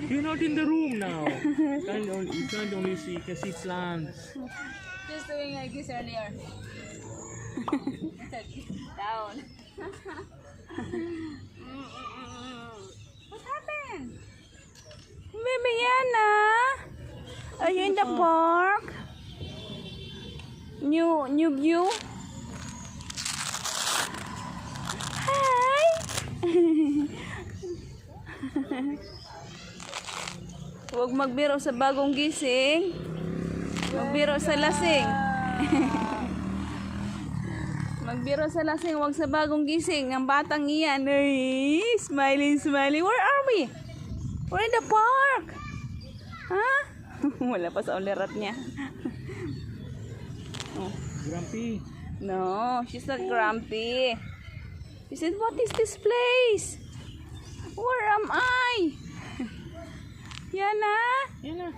You're not in the room now. You can't only see, you can see plants. Just doing like this earlier. Down. What happened? Baby Yana, are you in the park? New view? Hi! Huwag magbiro sa bagong gising. Magbiro sa lasing. Magbiro sa lasing, huwag sa bagong gising. Ang batang iyan. Ay, smiling, smiling. Where are we? We're in the park. Ha? Wala pa sa ulirat niya. Oh. Grumpy. No, she's not grumpy. She said, what is this place? Where am I? Yana? Yana.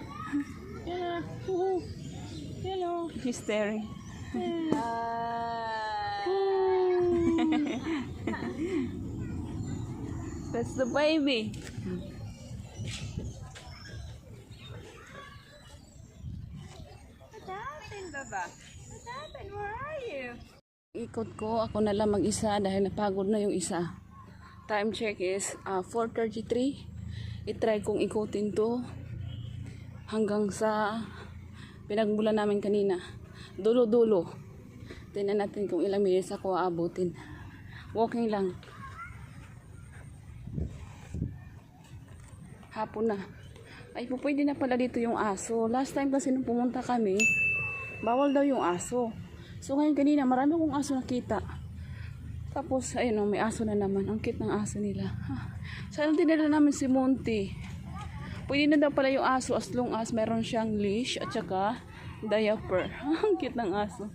Yana. Hello. She's staring. That's the baby. What happened, Baba? What happened? Where are you? Ikot ko, ako na lang mag-isa dahil napagod na yung isa. Time check is 4:33. I-try kong ikutin to hanggang sa pinagmulan namin kanina. Dulo-dulo. Tingnan natin kung ilang minutes ako aabutin. Walking lang. Hapon na. Ay, pwede na pala dito yung aso. Last time kasi nung pumunta kami, bawal daw yung aso. So ngayon kanina, marami akong aso nakita. Tapos, ayun, may aso na naman. Ang cute ng aso nila. Sana tinala namin si Monty. Pwede na daw pala yung aso as long as meron siyang leash at saka diaper. Ang cute ng aso.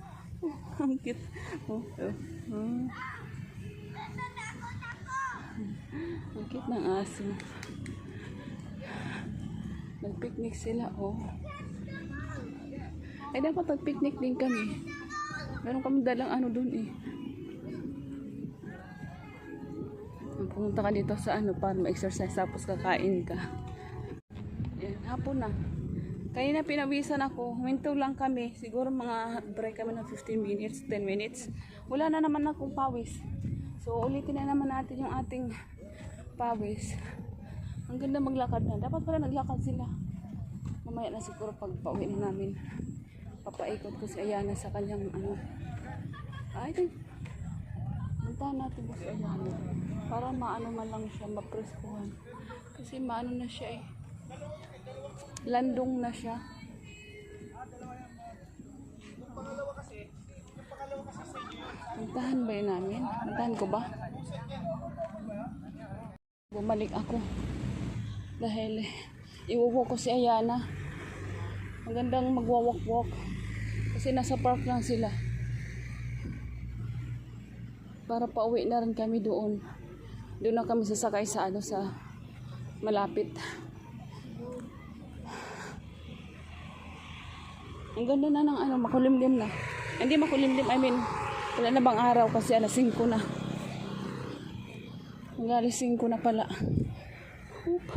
Ang cute. Ang cute ng aso. Nag-picnic sila, oh. Ay, dapat nag-picnic din kami. Meron kami dalang ano dun, eh. Pumunta ka dito sa ano para ma-exercise tapos kakain ka. Yan, hapon na. Kanina pinawisan ako. Huminto lang kami. Siguro mga break kami ng 15 minutes, 10 minutes. Wala na naman akong pawis. So, ulitin na naman natin yung ating pawis. Ang ganda maglakad na. Dapat pala naglakad sila. Mamaya na siguro pag pauwi na namin. Papaikot ko si Ayana sa kanyang ano. I think puntahan natin si Ayana. Para maano man lang siya, mapreskuhan. Kasi maano na siya eh. Landong na siya. Puntahan ba yun namin? Puntahan ko ba? Bumalik ako. Dahil iwawalk ko si Ayana. Magandang magwawalk-walk. Kasi nasa park lang sila. Para pauwi na rin kami doon. Doon na kami sasakay sa ano, sa malapit. Ang ganda na ng ano, makulimlim na. Hindi makulimlim, I mean, wala na bang araw kasi alas 5 na. Alas 5 na pala. Oop.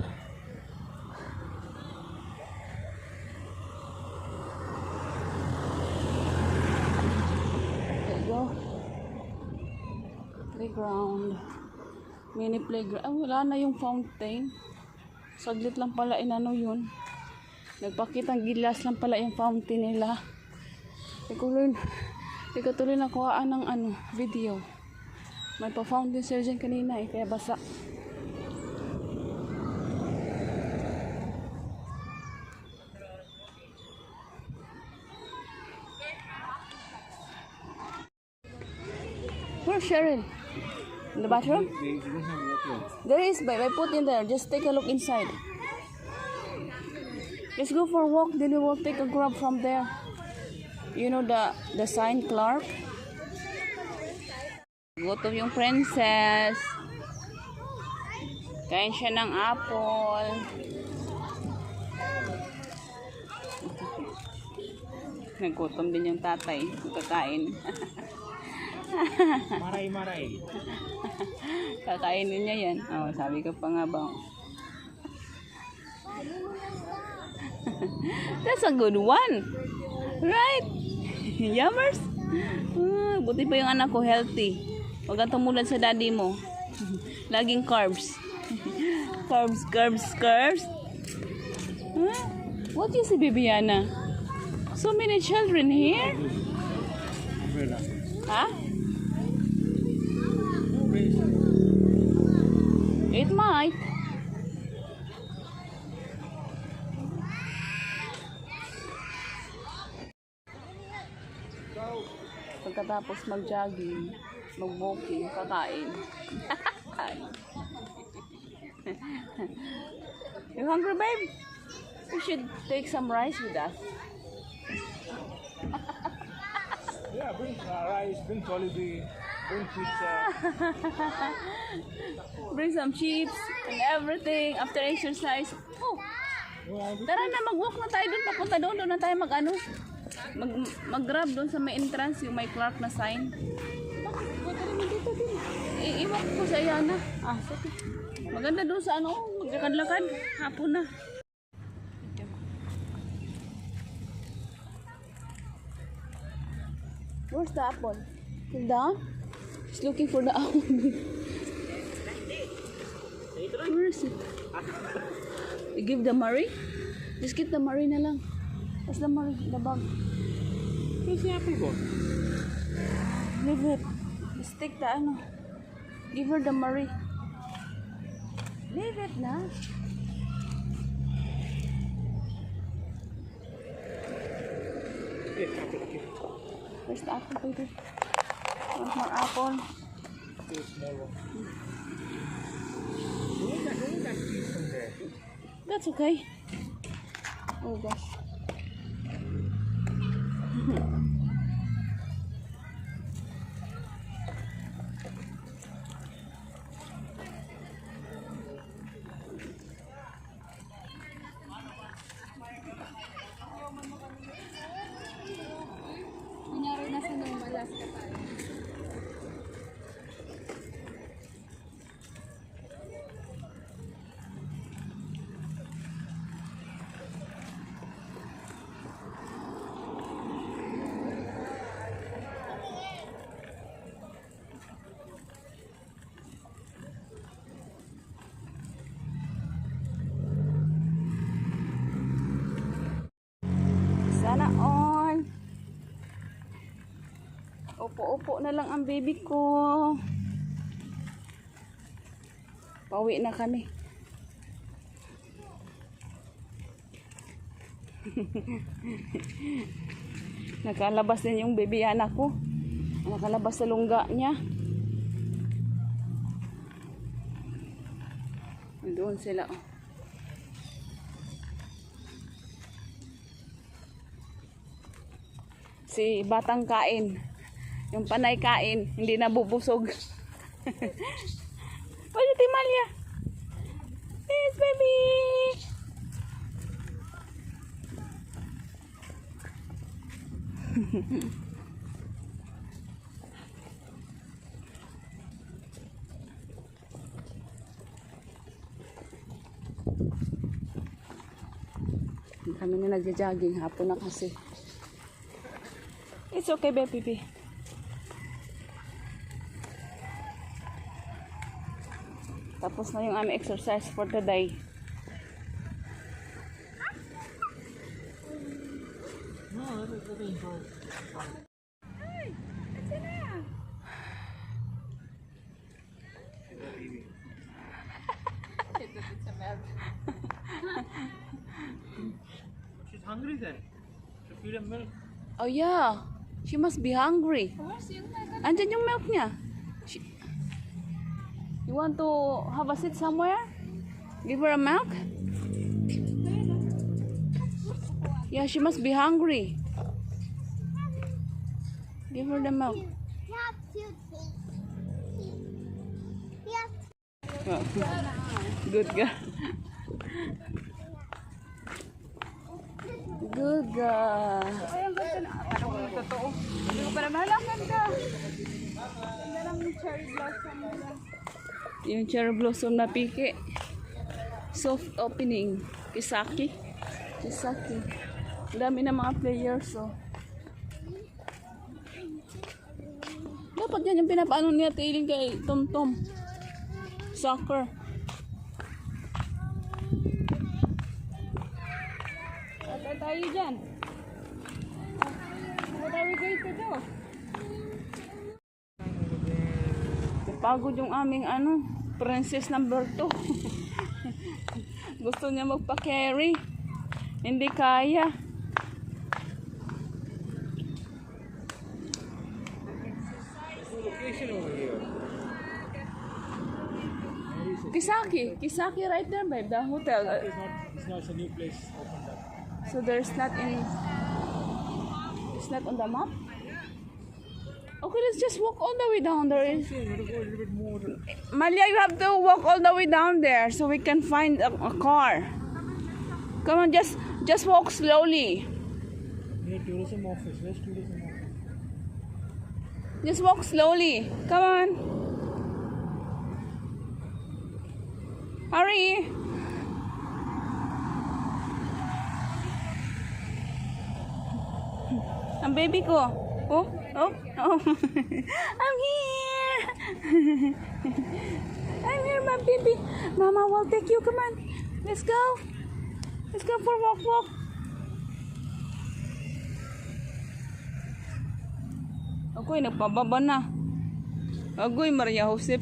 There you go. Playground. Mini playground. Ah, wala na yung fountain. Saglit lang pala inano yun. Nagpakitang gilas lang pala yung fountain nila. Hindi ko tuloy nakuhaan ng ano, video. May pa-fountain surgeon kanina eh, kaya basa. Where's Cheryl? In the bathroom? They don't have water. There is, babe. I put in there. Just take a look inside. Let's go for a walk. Then we will take a grab from there. You know the sign, Clark? Gutom yung princess. Kain siya ng apple. Nagutom din yung tatay. Kakain. Maray. Kakainin niya yan. Oh, sabi ko pa nga ba. That's a good one. Right? Yummers? Buti pa yung anak ko, healthy. Huwag kang tumulad sa daddy mo. Laging carbs. Carbs. Huh? What you see, Bibiana? So many children here? Huh? It might. Pagkatapos mag-jogging, mag-walking, kakain. You hungry, babe? We should take some rice with us. Yeah, bring rice, bring Jollibee, bring pizza. Bring some chips and everything after exercise. Oh, tara na, mag-walk na tayo doon. Papunta doon. Doon na tayo mag-ano. Mag-grab doon sa may entrance, yung may Clark na sign. Iiwan ko sa Ayana. Sige. Maganda doon sa ano, maglakad-lakad. Hapon na. Where's the apple? Is down? He's looking for the apple. Where is it? You give the Murray? Just get the Murray na lang. Where's the Murray? The bag. Where's the apple gone? Leave it. Just take the ano. Give her the Murray. Leave it na. Where's the apple, baby? Want more apple? That's okay. Oh gosh. Kunyari nasa malas ka pa. Sana all. Upo-upo na lang ang baby ko. Pauwi na kami. Nakalabas din yung baby anak ko. Nakalabas sa lungga niya. Doon sila. Si batang kain. Yung panay kain, hindi nabubusog. Pwede Timalia. Yes, baby. Kami na nagja-jogging, hapon na kasi. It's okay, baby. Tapos na yung aming exercise for today. She's hungry then. So feed her milk. Oh yeah, she must be hungry. Andyan yung milk niya. You want to have a seat somewhere? Give her a milk? Yeah, she must be hungry. Give her the milk. Oh, good girl. Good girl. Ay, ang ganda na. Parang kung totoo. Hindi ko para mahalaman ka. Ganda lang yung cherry blossom nila. Yung cherry blossom na piki. Soft opening. Kisaki. Kisaki. Ang dami na mga players, oh. Dapat yan yung pinapaano niya tailing kay Tom Tom. Soccer. At tayo dyan. What are we going to do? Pagod yung aming princess number 2. Gusto niya magpa-carry. Hindi kaya. Kisaki right there by the hotel. It's not a new place opened up. So there's not in. It's not on the map. Okay, let's just walk all the way down there. So you gotta go a little bit more. Malia, you have to walk all the way down there so we can find a car. Come on, just walk slowly. Near tourism office. Where's tourism office? Just walk slowly. Come on. Hurry. Ang baby ko. Oh. I'm here. I'm here, my baby. Mama will take you. Come on. Let's go. Let's go for walk. Agoy, nagpababa na. Agoy, Maria Josep.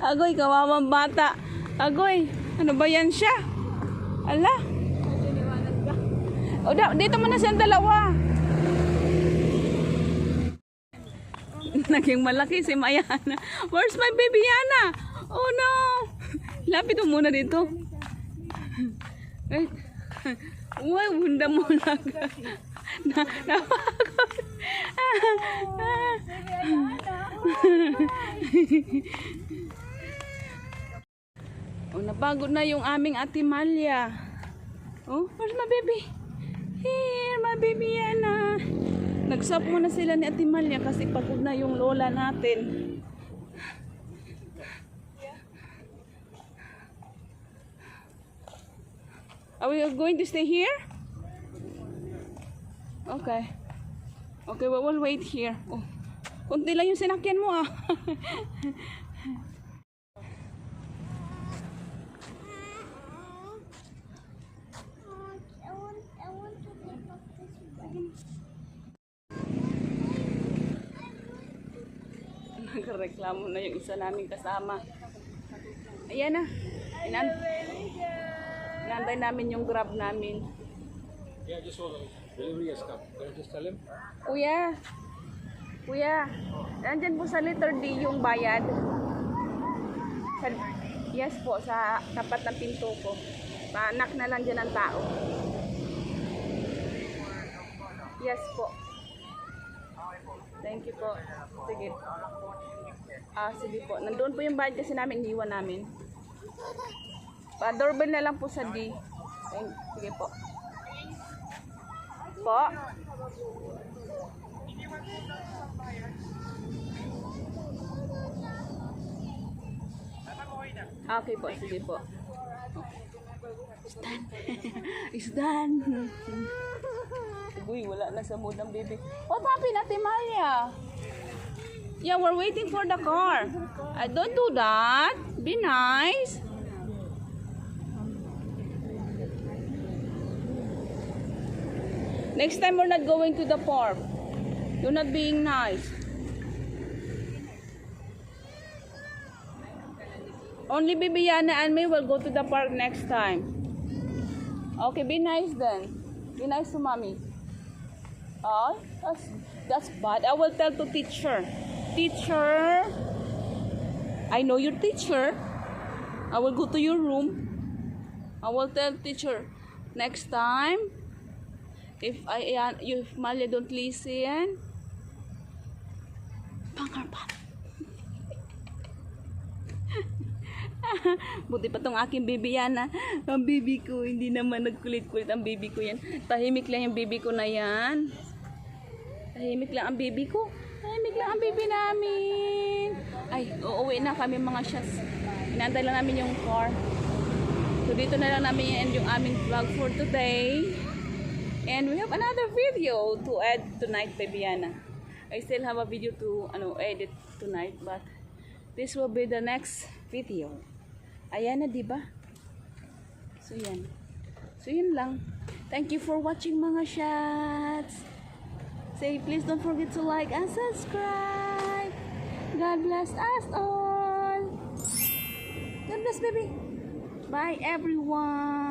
Agoy, kawawang bata. Agoy, ano ba yan siya? Ala. O, dito mo na siyang dalawa. Naging malaki si Mayana. Where's my baby Yana? Oh no. Lapit mo muna dito. Uy, bunda mo lang. Napagod. Oh, napagod na yung aming Ate Malia. Oh, where's my baby? Here, my baby Yana. Nagsap muna sila ni Ate Malia kasi pagod na yung lola natin. Are we going to stay here? Okay. Okay, we will wait here. Oh, kunti lang yung sinakyan mo, ah. Nagreklamo na yung isa naming kasama. Ayan na. Inantay namin yung grab namin. Yeah, just hold on. Delivery has come. Can I just tell him? Kuya, nandyan po sa letter D yung bayad. Yes po, sa tapat ng pinto ko. Paanak na lang dyan ang tao. Yes po. Thank you po. Sige. Sige po. Nandoon po yung bayad kasi namin, iniwan namin. Pa-doorbell na lang po sa D. Sige po. Po. Okay po, sige po. It's done. Uy, wala na sa mood ng baby. What happened, Ate Maria? Yeah, we're waiting for the car. Don't do that. Be nice. Next time we're not going to the park. You're not being nice. Only Bibiana and me will go to the park next time. Okay, be nice then. Be nice to mommy. Oh, that's bad. I will tell to teacher. Teacher, I know your teacher. I will go to your room. I will tell teacher next time. If Malia don't listen, pangkarpat. Buti pa tong aking baby Yana. Ang baby ko, hindi naman nagkulit-kulit ang baby ko yan. Tahimik lang yung baby ko na yan. Tahimik lang ang baby ko. Tahimik lang ang baby namin. Ay, uuwi na kami mga shots. Inaantay lang namin yung car. So dito na lang namin i-end yung aming vlog for today. And we have another video to add tonight, Babyana. I still have a video to edit tonight, but this will be the next video. Ayan na, diba? So yan. So yun lang. Thank you for watching mga shots. Say please don't forget to like and subscribe. God bless us all. God bless, baby. Bye everyone.